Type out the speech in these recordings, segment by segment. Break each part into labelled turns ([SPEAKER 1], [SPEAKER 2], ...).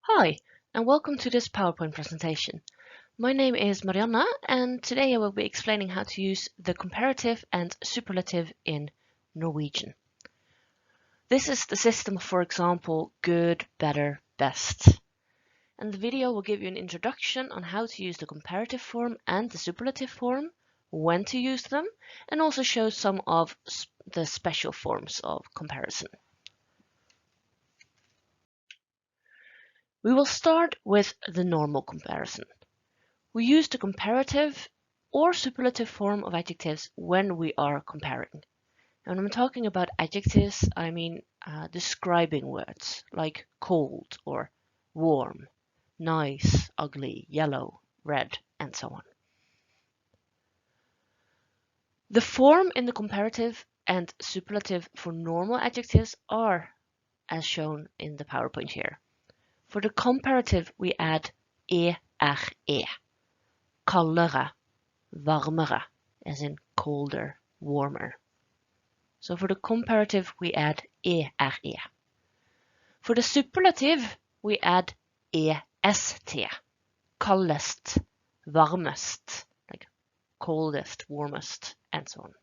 [SPEAKER 1] Hi, and welcome to this PowerPoint presentation. My name is Marianna, and today I will be explaining how to use the comparative and superlative in Norwegian. This is the system, for example, good, better, best. And the video will give you an introduction on how to use the comparative form and the superlative form, when to use them, and also show some of the special forms of comparison. We will start with the normal comparison. We use the comparative or superlative form of adjectives when we are comparing. And when I'm talking about adjectives, I mean describing words like cold or warm, nice, ugly, yellow, red, and so on. The form in the comparative and superlative for normal adjectives are as shown in the PowerPoint here. For the comparative, we add ERE, kaldere, varmere, as in colder, warmer. So for the comparative, we add ERE. For the superlative, we add EST, kaldest, varmest, like coldest, warmest, and so on.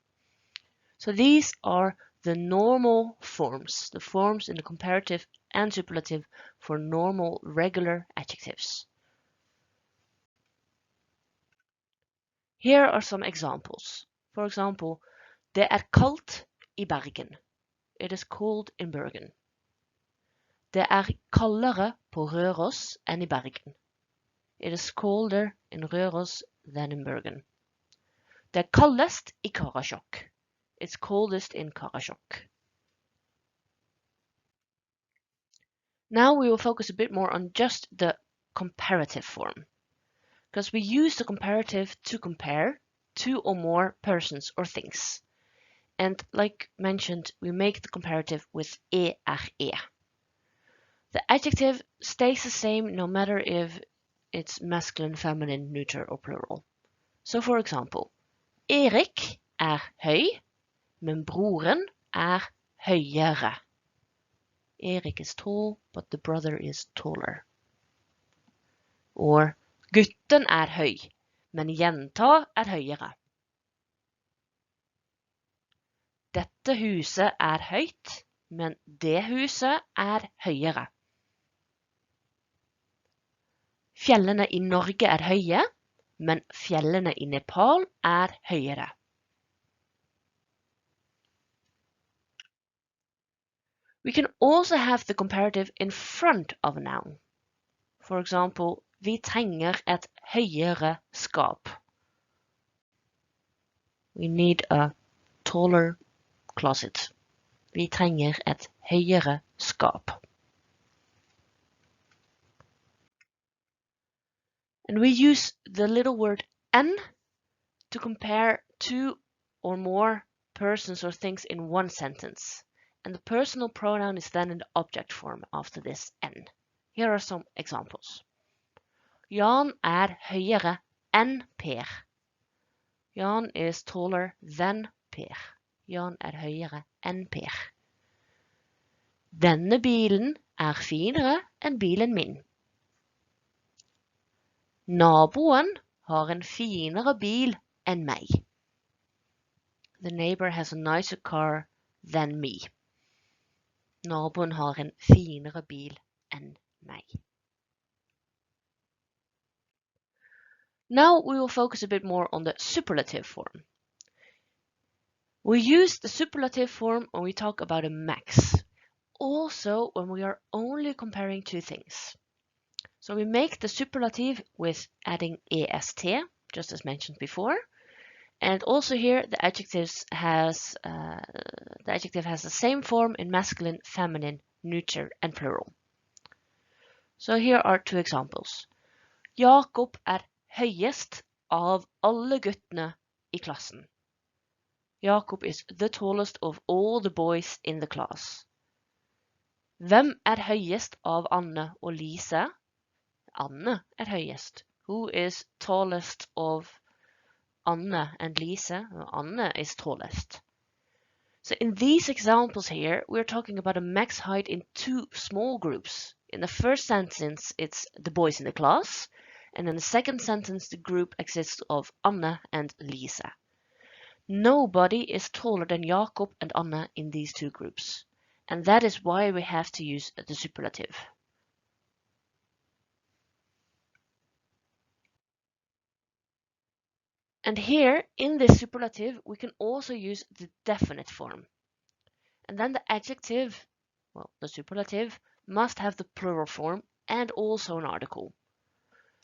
[SPEAKER 1] So these are the normal forms, the forms in the comparative and superlative for normal, regular adjectives. Here are some examples. For example, det kaldt I Bergen. It is cold in Bergen. Det kaldere på Røros enn I Bergen. It is colder in Røros than in Bergen. Det kaldest I Karasjok. It's coldest in Karasjok. Now we will focus a bit more on just the comparative form, because we use the comparative to compare two or more persons or things. And like mentioned, we make the comparative with ERE. The adjective stays the same no matter if it's masculine, feminine, neuter, or plural. So for example, Erik høy, men broren høyere. Erik is tall, but the brother is taller. Or gutten høy, men jenta høyere. Dette huset høyt, men det huset høyere. Fjellene I Norge høye, men fjellene I Nepal høyere. We can also have the comparative in front of a noun. For example, vi trenger et høyere skap. We need a taller closet. Vi trenger et høyere skap. And we use the little word en to compare two or more persons or things in one sentence. And the personal pronoun is then in the object form after this en. Here are some examples. Jan høyere enn Per. Jan is taller than Per. Jan høyere enn Per. Denne bilen finere enn bilen min. Naboen har en finere bil enn meg. The neighbor has a nicer car than me. Naboen har en finere bil enn meg. Now we will focus a bit more on the superlative form. We use the superlative form when we talk about a max. Also when we are only comparing two things. So we make the superlative with adding est, just as mentioned before. And also here the adjective has the same form in masculine, feminine, neuter, and plural. So here are two examples. Jakob høyest av alle guttene I klassen. Jakob is the tallest of all the boys in the class. Hvem høyest av Anne og Lise? Anne høyest. Who is tallest of Anne and Lise? Anne is tallest. So in these examples here, we're talking about a max height in two small groups. In the first sentence, it's the boys in the class, and in the second sentence, the group exists of Anne and Lisa. Nobody is taller than Jakob and Anne in these two groups, and that is why we have to use the superlative. And here, in this superlative, we can also use the definite form. And then the adjective, well, the superlative, must have the plural form and also an article.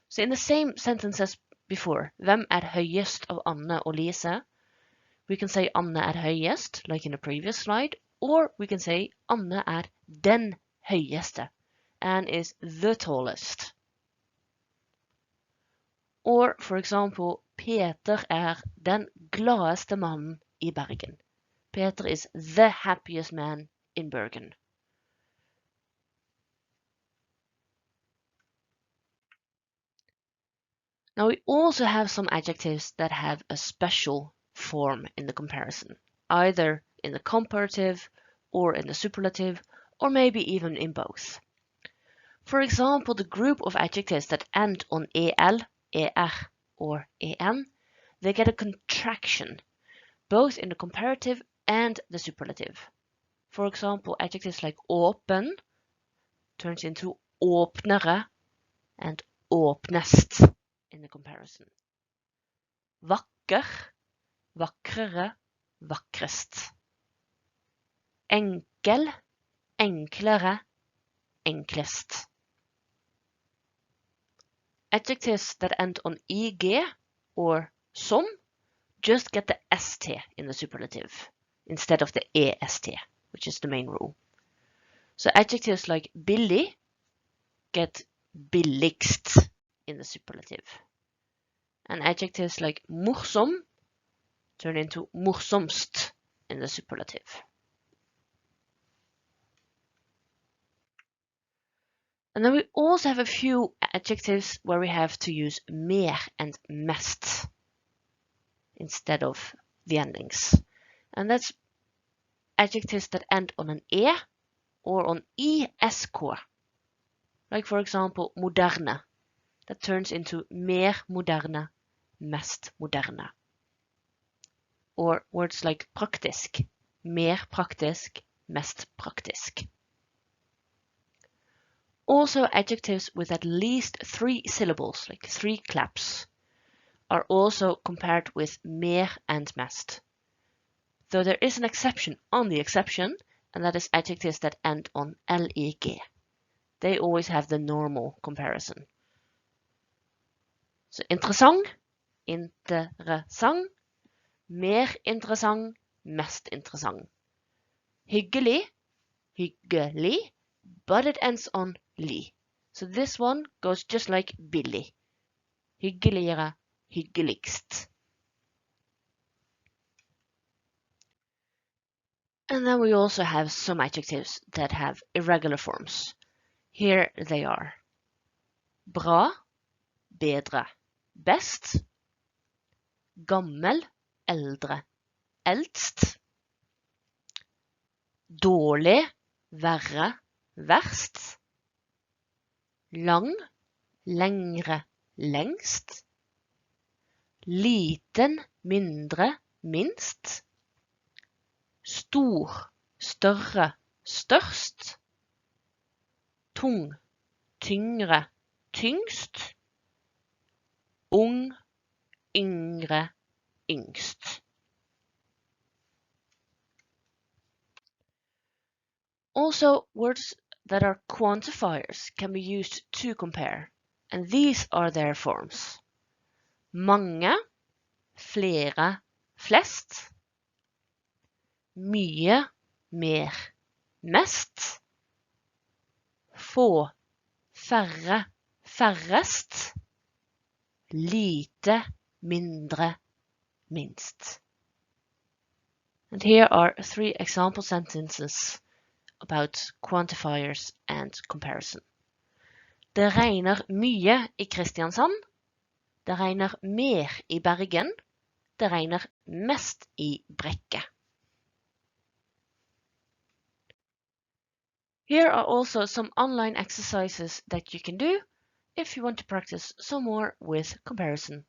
[SPEAKER 1] So in the same sentence as before, hvem høyest av Anne og Lise, we can say Anne høyest, like in the previous slide, or we can say Anne den høyeste, and is the tallest. Or, for example, Peter den gladeste mannen I Bergen. Peter is the happiest man in Bergen. Now we also have some adjectives that have a special form in the comparison, either in the comparative or in the superlative, or maybe even in both. For example, the group of adjectives that end on el, er, or en, they get a contraction, both in the comparative and the superlative. For example, adjectives like åpen turns into åpnere and åpnest in the comparison. Vakker, vakrere, vakrest. Enkel, enklere, enklest. Adjectives that end on ig or som just get the st in the superlative instead of the est, which is the main rule. So adjectives like billig get billigst in the superlative. And adjectives like morsom turn into morsomst in the superlative. And then we also have a few adjectives where we have to use mer and mest instead of the endings. And that's adjectives that end on an e or on isk. Like for example, moderne. That turns into mer moderne, mest moderne. Or words like praktisk. Mer praktisk, mest praktisk. Also, adjectives with at least 3 syllables, like 3 claps, are also compared with mer and mest. Though there is an exception on the exception, and that is adjectives that end on lig. They always have the normal comparison. So interessant, interessant, mer interessant, mest interessant. Hyggelig, hyggelig, but it ends on li. So this one goes just like billig. Hyggeligere, hyggeligst. And then we also have some adjectives that have irregular forms. Here they are. Bra, bedre, best. Gammel, eldre, eldst. Dårlig, verre, verst. Lang, lengre, lengst. Liten, mindre, minst. Stor, større, størst. Tung, tyngre, tyngst. Ung, yngre, yngst. Also, words that are quantifiers can be used to compare, and these are their forms. Mange, flere, flest. Mye, mer, mest. Få, færre, færrest. Lite, mindre, minst. And here are 3 example sentences about quantifiers and comparison. Det regner mye I Kristiansand. Det regner mer I Bergen. Det regner mest I Brekke. Here are also some online exercises that you can do if you want to practice some more with comparison.